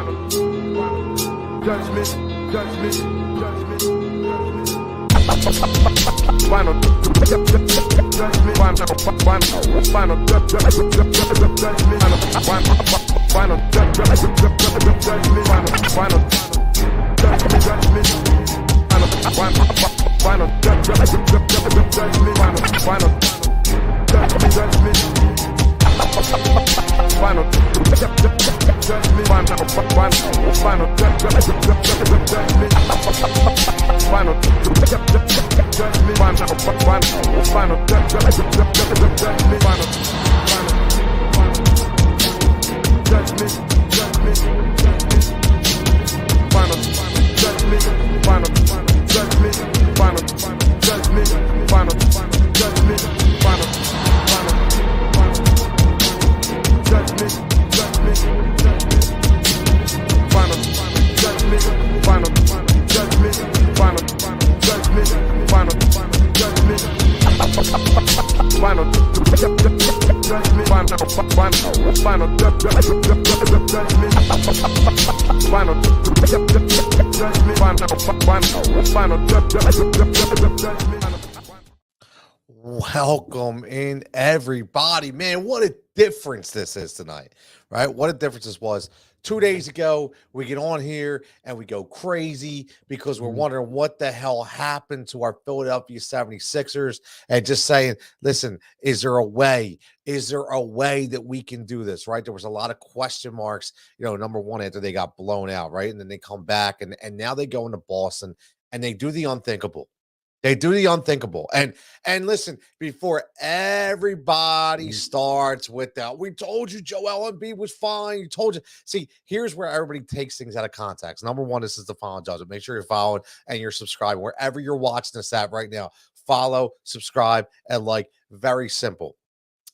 judgment, judgment, judgment. Final Welcome in, everybody. Man, what a difference this is tonight, right? What a difference this was. 2 days ago, we get on here and we go crazy because we're wondering what the hell happened to our Philadelphia 76ers and just saying, listen, is there a way? Is there a way that we can do this, right? There was a lot of question marks, number one, after they got blown out, right? And then they come back and now they go into Boston and they do the unthinkable. They do the unthinkable. And listen, before everybody starts with that, we told you Joel Embiid was fine. You told you. See, here's where everybody takes things out of context. Number one, this is the final judgment. Make sure you're following and you're subscribing. Wherever you're watching this at right now, follow, subscribe, and like. Very simple.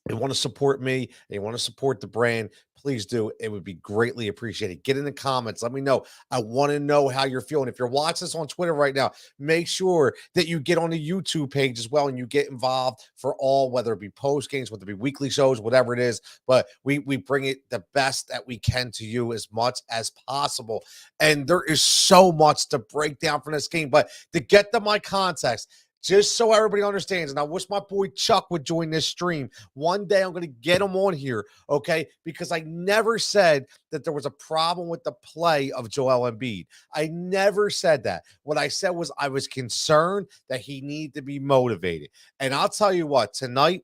If you want to support me and you want to support the brand, please do. It would be greatly appreciated. Get in the comments. Let me know. I want to know how you're feeling. If you're watching this on Twitter right now, make sure that you get on the YouTube page as well and you get involved for all, whether it be post games, whether it be weekly shows, whatever it is. But we bring it the best that we can to you as much as possible. And there is so much to break down from this game. But to get to my context, just so everybody understands, and I wish my boy Chuck would join this stream. One day I'm going to get him on here, okay? Because I never said that there was a problem with the play of Joel Embiid. I never said that. What I said was I was concerned that he needed to be motivated. And I'll tell you what, tonight,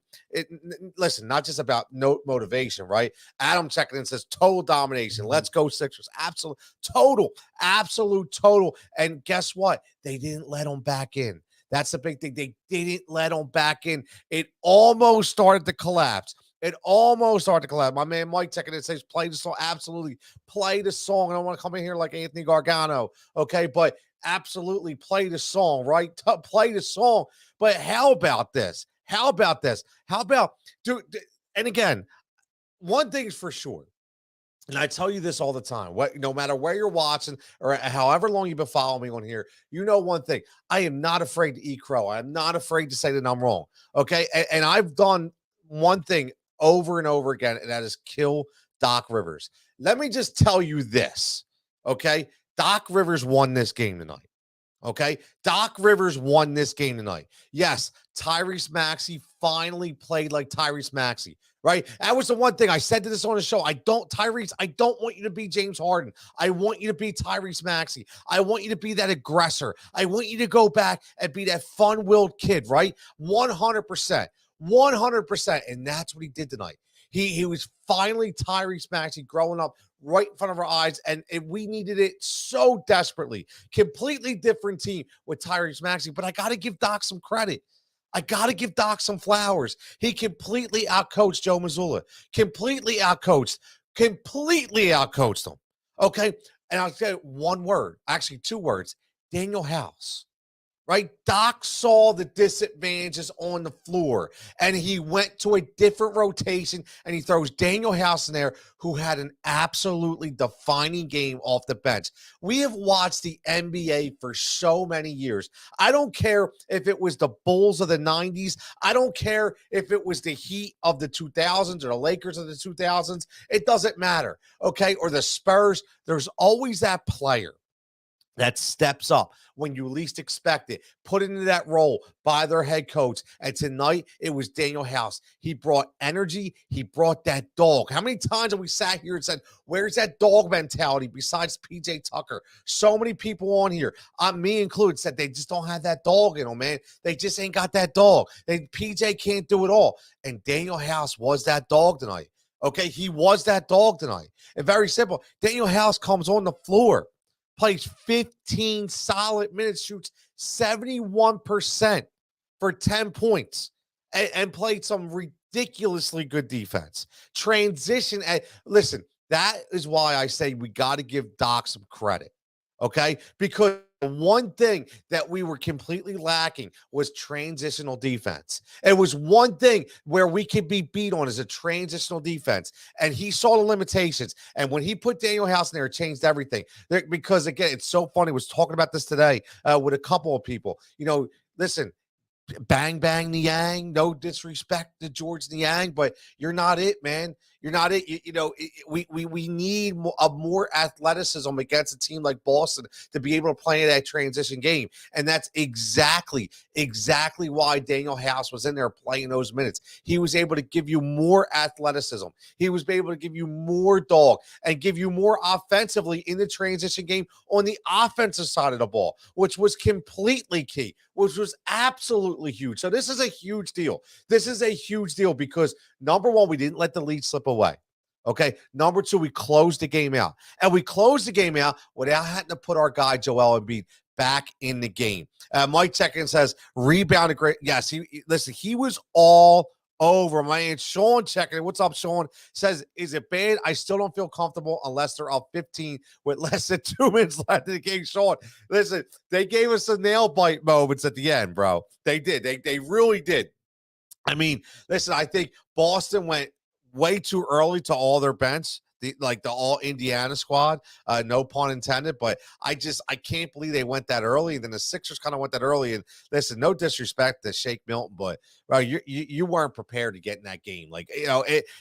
listen, not just about motivation, right? Adam checking in says total domination. Let's go Sixers. Absolute total. And guess what? They didn't let him back in. That's the big thing. They didn't let him back in. It almost started to collapse. My man Mike checking in says, play the song. Absolutely. Play the song. I don't want to come in here like Anthony Gargano. Okay. But absolutely play the song, right? Play the song. But how about this? How about, dude? And again, one thing is for sure. And I tell you this all the time, no matter where you're watching or however long you've been following me on here, you know one thing. I am not afraid to eat crow. I am not afraid to say that I'm wrong, okay? And I've done one thing over and over again, and that is kill Doc Rivers. Let me just tell you this, okay? Doc Rivers won this game tonight, okay? Doc Rivers won this game tonight. Yes, Tyrese Maxey finally played like Tyrese Maxey. Right? That was the one thing I said to this on the show. I don't want you to be James Harden. I want you to be Tyrese Maxey. I want you to be that aggressor. I want you to go back and be that fun-willed kid, right? 100%. 100%. And that's what he did tonight. He was finally Tyrese Maxey growing up right in front of our eyes, and we needed it so desperately. Completely different team with Tyrese Maxey, but I got to give Doc some credit. I got to give Doc some flowers. He completely outcoached Joe Mazzulla. Completely outcoached him. Okay? And I'll say one word, actually 2 words, Daniel House. right? Doc saw the disadvantages on the floor, and he went to a different rotation, and he throws Daniel House in there, who had an absolutely defining game off the bench. We have watched the NBA for so many years. I don't care if it was the Bulls of the 90s. I don't care if it was the Heat of the 2000s or the Lakers of the 2000s. It doesn't matter, okay? Or the Spurs. There's always that player that steps up when you least expect it, put into that role by their head coach. And tonight, it was Daniel House. He brought energy. He brought that dog. How many times have we sat here and said, where's that dog mentality besides PJ Tucker? So many people on here, me included, said they just don't have that dog in them, man. They just ain't got that dog. PJ can't do it all. And Daniel House was that dog tonight. Okay, he was that dog tonight. And very simple. Daniel House comes on the floor, plays 15 solid minutes, shoots 71% for 10 points, and played some ridiculously good defense. Transition. Listen, that is why I say we got to give Doc some credit, okay? Because one thing that we were completely lacking was transitional defense. It was one thing where we could be beat on as a transitional defense, and he saw the limitations. And when he put Daniel House in there, it changed everything. Because again, it's so funny. I was talking about this today with a couple of people. Listen, bang, bang, Niang. No disrespect to George Niang, but you're not it, man. You're not it. We need more athleticism against a team like Boston to be able to play that transition game. And that's exactly why Daniel House was in there playing those minutes. He was able to give you more athleticism. He was able to give you more dog and give you more offensively in the transition game on the offensive side of the ball, which was completely key, which was absolutely huge. So this is a huge deal. This is a huge deal because, number one, we didn't let the lead slip away. Okay. Number two, we closed the game out. And we closed the game out without having to put our guy Joel Embiid back in the game. Mike Check-in says, rebounded great. Yes, he was all over. My man Sean checking. What's up, Sean? Says, is it bad? I still don't feel comfortable unless they're up 15 with less than 2 minutes left in the game. Sean, listen, they gave us some nail bite moments at the end, bro. They did. They really did. I mean, listen, I think Boston went way too early to all their bench. The all Indiana squad, no pun intended, but I can't believe they went that early. And then the Sixers kind of went that early. And listen, no disrespect to Shake Milton, but bro, you weren't prepared to get in that game.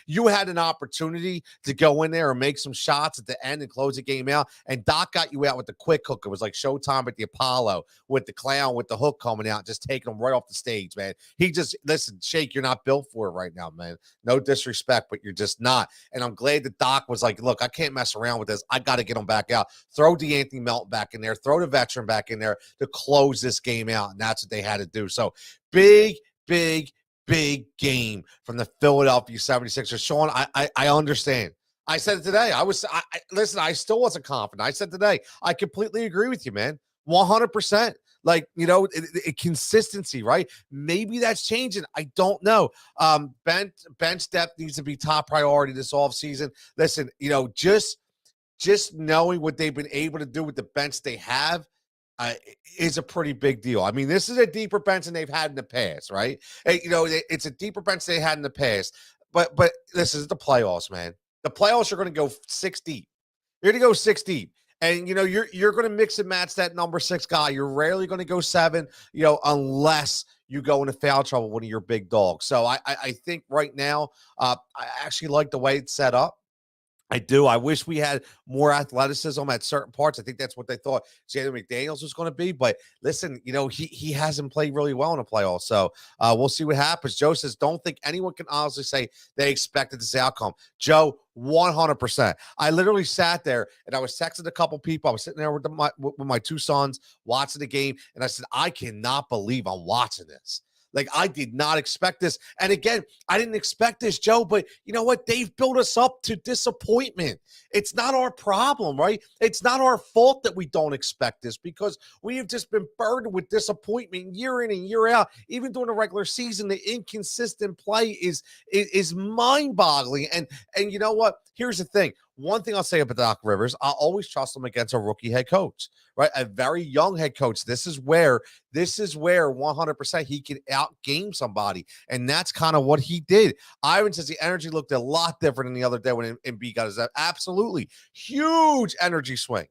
You had an opportunity to go in there and make some shots at the end and close the game out. And Doc got you out with the quick hook. It was like Showtime at the Apollo with the clown with the hook coming out, just taking them right off the stage, man. Listen, Shake, you're not built for it right now, man. No disrespect, but you're just not. And I'm glad that Doc was like, look, I can't mess around with this. I got to get him back out. Throw DeAnthony Melton back in there. Throw the veteran back in there to close this game out. And that's what they had to do. So big game from the Philadelphia 76ers. Sean, I understand. I said it today. Listen, I still wasn't confident. I said today, I completely agree with you, man. 100%. Consistency, right? Maybe that's changing. I don't know. Bench depth needs to be top priority this offseason. Listen, just knowing what they've been able to do with the bench they have is a pretty big deal. I mean, this is a deeper bench than they've had in the past, right? It's a deeper bench they had in the past. But this is the playoffs, man. The playoffs are going to go 6 deep. You're going to go 6 deep. And, you're going to mix and match that number 6 guy. You're rarely going to go 7, unless you go into foul trouble, one of your big dogs. So I think right now, I actually like the way it's set up. I do. I wish we had more athleticism at certain parts. I think that's what they thought Jalen McDaniels was going to be. But listen, he hasn't played really well in the playoffs. So we'll see what happens. Joe says, don't think anyone can honestly say they expected this outcome. Joe, 100%. I literally sat there and I was texting a couple people. I was sitting there with my 2 sons watching the game. And I said, I cannot believe I'm watching this. I did not expect this. And again, I didn't expect this, Joe, but you know what? They've built us up to disappointment. It's not our problem, right? It's not our fault that we don't expect this because we have just been burdened with disappointment year in and year out. Even during the regular season, the inconsistent play is mind-boggling. And you know what? Here's the thing. one thing I'll say about Doc Rivers, I'll always trust him against a rookie head coach, right? A very young head coach. This is where 100% he can outgame somebody. And that's kind of what he did. Ivan says the energy looked a lot different than the other day when Embiid got his absolutely huge energy swing.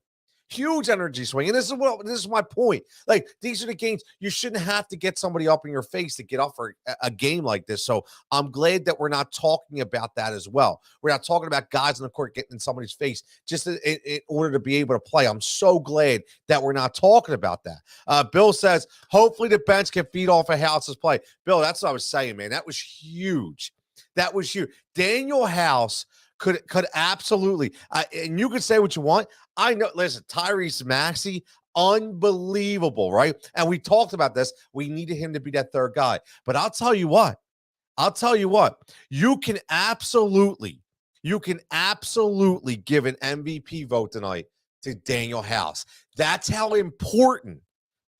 Huge energy swing. And this is my point. Like, these are the games you shouldn't have to get somebody up in your face to get up for a game like this. So I'm glad that we're not talking about that as well. We're not talking about guys on the court getting in somebody's face just in order to be able to play. I'm so glad that we're not talking about that. Bill says, hopefully the bench can feed off of House's play. Bill, that's what I was saying, man. That was huge. That was huge. Daniel House could absolutely, and you can say what you want. I know, listen, Tyrese Maxey, unbelievable, right? And we talked about this. We needed him to be that third guy. But I'll tell you what, you can absolutely give an MVP vote tonight to Daniel House. That's how important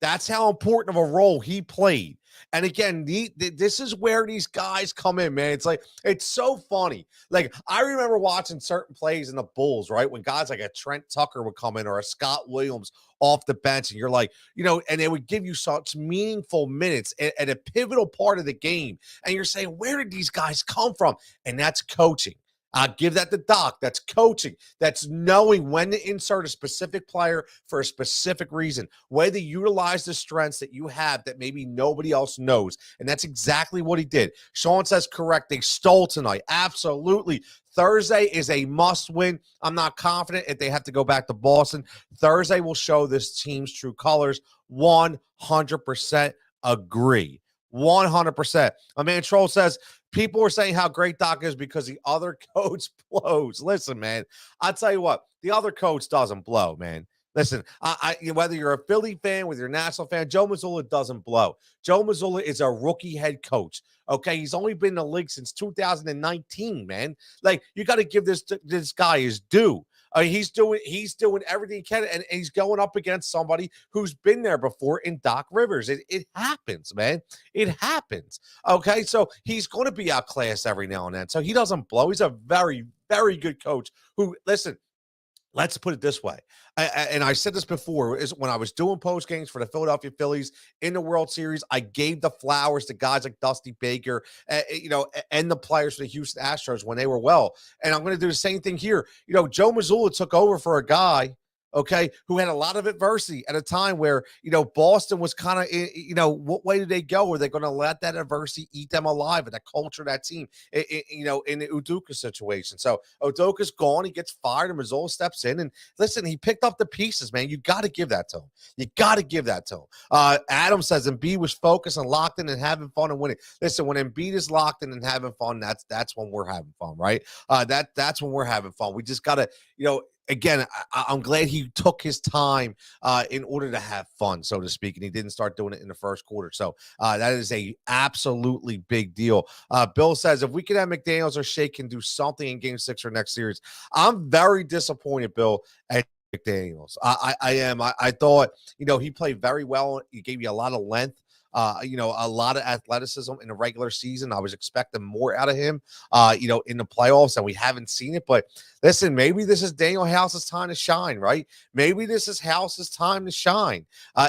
of a role he played. And again, this is where these guys come in, man. It's like, it's so funny. Like, I remember watching certain plays in the Bulls, right? When guys like a Trent Tucker would come in or a Scott Williams off the bench, and you're like, and they would give you such meaningful minutes at a pivotal part of the game. And you're saying, where did these guys come from? And that's coaching. I'll give that to Doc. That's coaching. That's knowing when to insert a specific player for a specific reason, way to utilize the strengths that you have that maybe nobody else knows. And that's exactly what he did. Sean says correct. They stole tonight. Absolutely. Thursday is a must win. I'm not confident if they have to go back to Boston. Thursday will show this team's true colors. 100% agree. 100%. My man Troll says, people are saying how great Doc is because the other coach blows. Listen, man, I'll tell you what, the other coach doesn't blow, man. Listen, whether you're a Philly fan, whether you're a National fan, Joe Mazzulla doesn't blow. Joe Mazzulla is a rookie head coach. Okay, he's only been in the league since 2019, man. Like, you got to give this guy his due. He's doing everything he can, and he's going up against somebody who's been there before in Doc Rivers. It happens, man. It happens. Okay, so he's going to be outclassed every now and then. So he doesn't blow. He's a very, very good coach who, listen, let's put it this way. And I said this before, is when I was doing post games for the Philadelphia Phillies in the World Series, I gave the flowers to guys like Dusty Baker, and the players for the Houston Astros when they were well. And I'm going to do the same thing here. Joe Mazzulla took over for a guy, okay, who had a lot of adversity at a time where, Boston was kind of, what way did they go? Were they going to let that adversity eat them alive and that culture, that team, in the Udoka situation? So Udoka's gone. He gets fired and Mazzola steps in. And listen, he picked up the pieces, man. You got to give that to him. Adam says Embiid was focused and locked in and having fun and winning. Listen, when Embiid is locked in and having fun, that's when we're having fun, right? That's when we're having fun. We just got to, again, I'm glad he took his time in order to have fun, so to speak, and he didn't start doing it in the first quarter. So that is a absolutely big deal. Bill says, if we could have McDaniels or Shea can do something in Game 6 or next series, I'm very disappointed, Bill, at McDaniels. I am. I thought, he played very well. He gave you a lot of length. A lot of athleticism in the regular season. I was expecting more out of him, in the playoffs, and we haven't seen it. But listen, maybe this is Daniel House's time to shine, right? Maybe this is House's time to shine.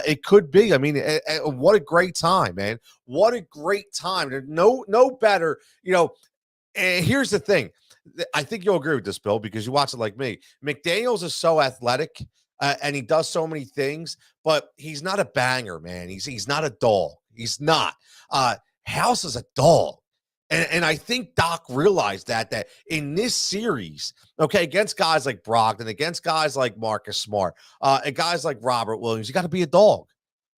It could be. I mean, what a great time, man. What a great time. There's no better, and here's the thing. I think you'll agree with this, Bill, because you watch it like me. McDaniels is so athletic. And he does so many things, but he's not a banger, man. He's not a dog. He's not. House is a dog. And I think Doc realized that in this series, okay, against guys like Brogdon, against guys like Marcus Smart, and guys like Robert Williams, you got to be a dog.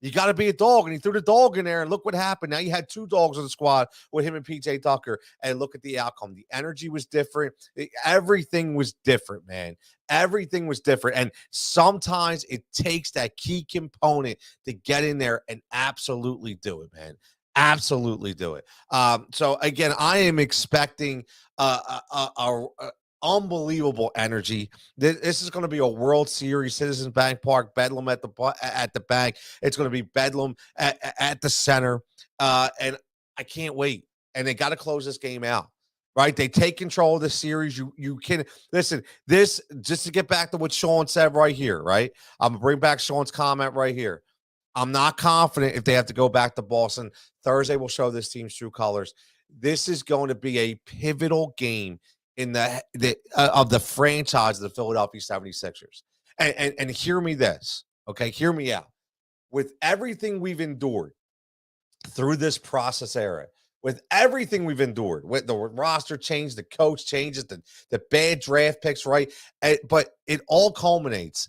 You got to be a dog. And he threw the dog in there, and look what happened. Now you had two dogs on the squad with him and PJ Tucker, and look at the outcome. The energy was different. Everything was different, man. Everything was different. And sometimes it takes that key component to get in there and absolutely do it, man. Absolutely do it. So, again, I am expecting a unbelievable energy. This is going to be a World Series, Citizens Bank Park, Bedlam at the bank. It's going to be Bedlam at the center, and I can't wait. And they got to close this game out. right? They take control of the series. You can listen. This just to get back to what Sean said right here, right? I'm gonna bring back Sean's comment right here. I'm not confident if they have to go back to Boston. Thursday will show this team's true colors. This is going to be a pivotal game in the of the franchise of the Philadelphia 76ers. And hear me this, okay? Hear me out. With everything we've endured through this process era, with everything we've endured, with the roster change, the coach changes, the bad draft picks, right? But it all culminates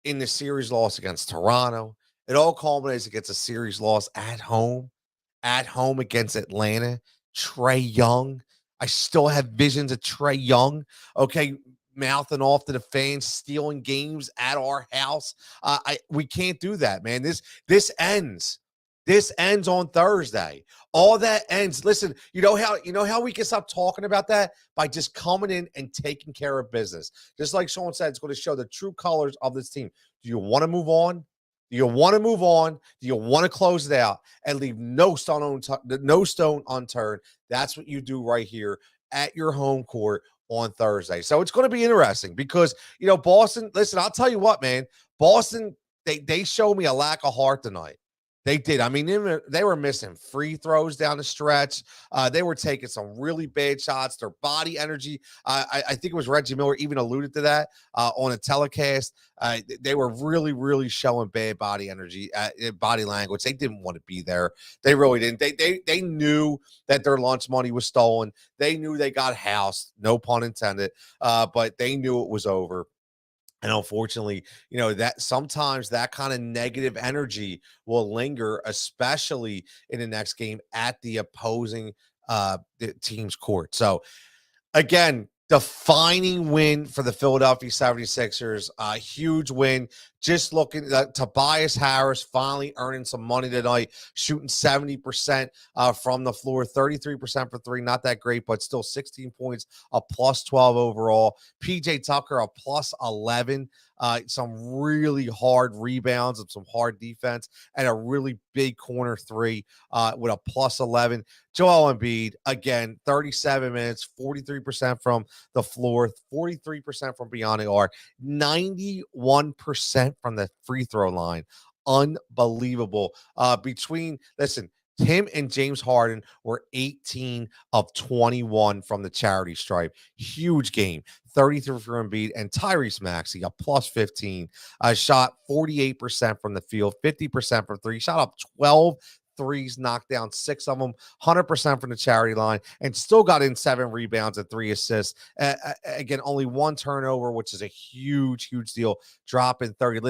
in the series loss against Toronto. It all culminates against a series loss at home against Atlanta. Trae Young. I still have visions of Trae Young, okay, mouthing off to the fans, stealing games at our house. We can't do that, man. This ends. This ends on Thursday. All that ends. Listen, you know how we can stop talking about that by just coming in and taking care of business. Just like Sean said, it's going to show the true colors of this team. Do you want to move on? Do you want to move on? Do you want to close it out and leave no stone unturned? That's what you do right here at your home court on Thursday. So it's going to be interesting because, Boston, listen, I'll tell you what, man, Boston, they showed me a lack of heart tonight. They did. I mean, they were missing free throws down the stretch. They were taking some really bad shots. Their body energy, I think it was Reggie Miller even alluded to that on a telecast. They were really, really showing bad body energy, body language. They didn't want to be there. They really didn't. They knew that their lunch money was stolen. They knew they got housed, no pun intended, but they knew it was over. And unfortunately, that sometimes that kind of negative energy will linger, especially in the next game at the opposing the team's court. So again, defining win for the Philadelphia 76ers. A huge win. Just looking at Tobias Harris finally earning some money tonight, shooting 70% from the floor, 33% for three. Not that great, but still 16 points, a plus 12 overall. PJ Tucker, a plus 11. Some really hard rebounds and some hard defense, and a really big corner three with a plus 11. Joel Embiid, again, 37 minutes, 43% from the floor, 43% from beyond the arc, 91% from the free throw line. Unbelievable. Listen, him and James Harden were 18 of 21 from the charity stripe. Huge game. 33 for Embiid, and Tyrese Maxey, a plus 15. Shot 48% from the field, 50% from three. Shot up 12 threes, knocked down 6 of them, 100% from the charity line, and still got in 7 rebounds and 3 assists. Again, only 1 turnover, which is a huge, huge deal. Dropping 30.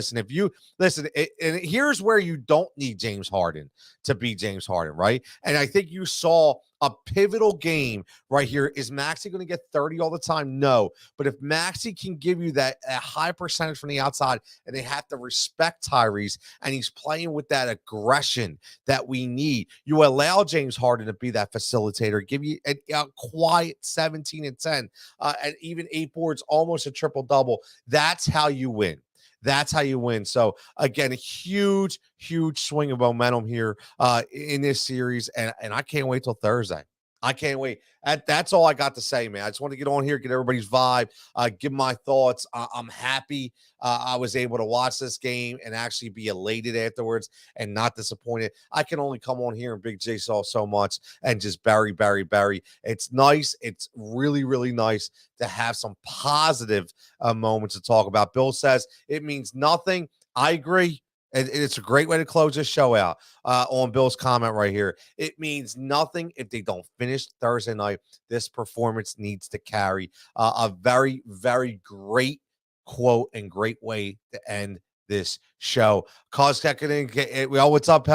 And here's where you don't need James Harden to be James Harden, right? And I think you saw a pivotal game right here. Is Maxey going to get 30 all the time? No. But if Maxey can give you that a high percentage from the outside, and they have to respect Tyrese, and he's playing with that aggression that we need, you allow James Harden to be that facilitator, give you a quiet 17 and 10, and even 8 boards, almost a triple-double. That's how you win. That's how you win. So again, a huge, huge swing of momentum here in this series, and I can't wait till Thursday. I can't wait. That's all I got to say, man. I just want to get on here, get everybody's vibe, give my thoughts. I'm happy I was able to watch this game and actually be elated afterwards and not disappointed. I can only come on here and Big Jigsaw so much and just bury. It's nice. It's really, really nice to have some positive moments to talk about. Bill says it means nothing. I agree. And it's a great way to close this show out on Bill's comment right here. It means nothing if they don't finish Thursday night. This performance needs to carry. A very, very great quote and great way to end this show. Cause what's up?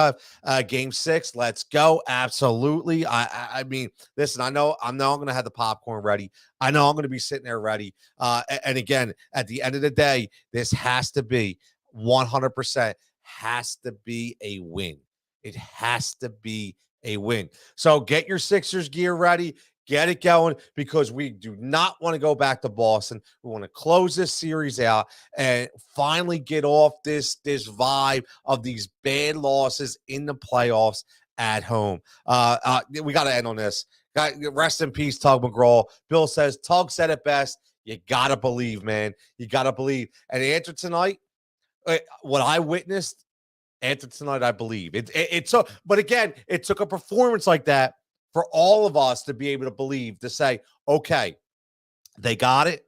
Game 6. Let's go. Absolutely. I mean, listen, I know I'm going to have the popcorn ready. I know I'm going to be sitting there ready. And again, at the end of the day, this has to be 100% has to be a win. It has to be a win. So get your Sixers gear ready. Get it going, because we do not want to go back to Boston. We want to close this series out and finally get off this vibe of these bad losses in the playoffs at home. We got to end on this. Rest in peace, Tug McGraw. Bill says, Tug said it best. You got to believe, man. You got to believe. And after tonight, what I witnessed, after tonight, I believe. It took, but again, it took a performance like that for all of us to be able to believe, to say, okay, they got it.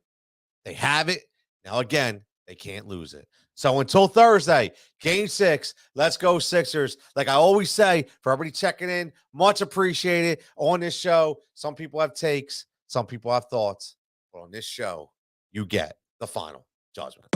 They have it. Now, again, they can't lose it. So until Thursday, Game 6, let's go Sixers. Like I always say, for everybody checking in, much appreciated on this show. Some people have takes, some people have thoughts, but on this show, you get the final judgment.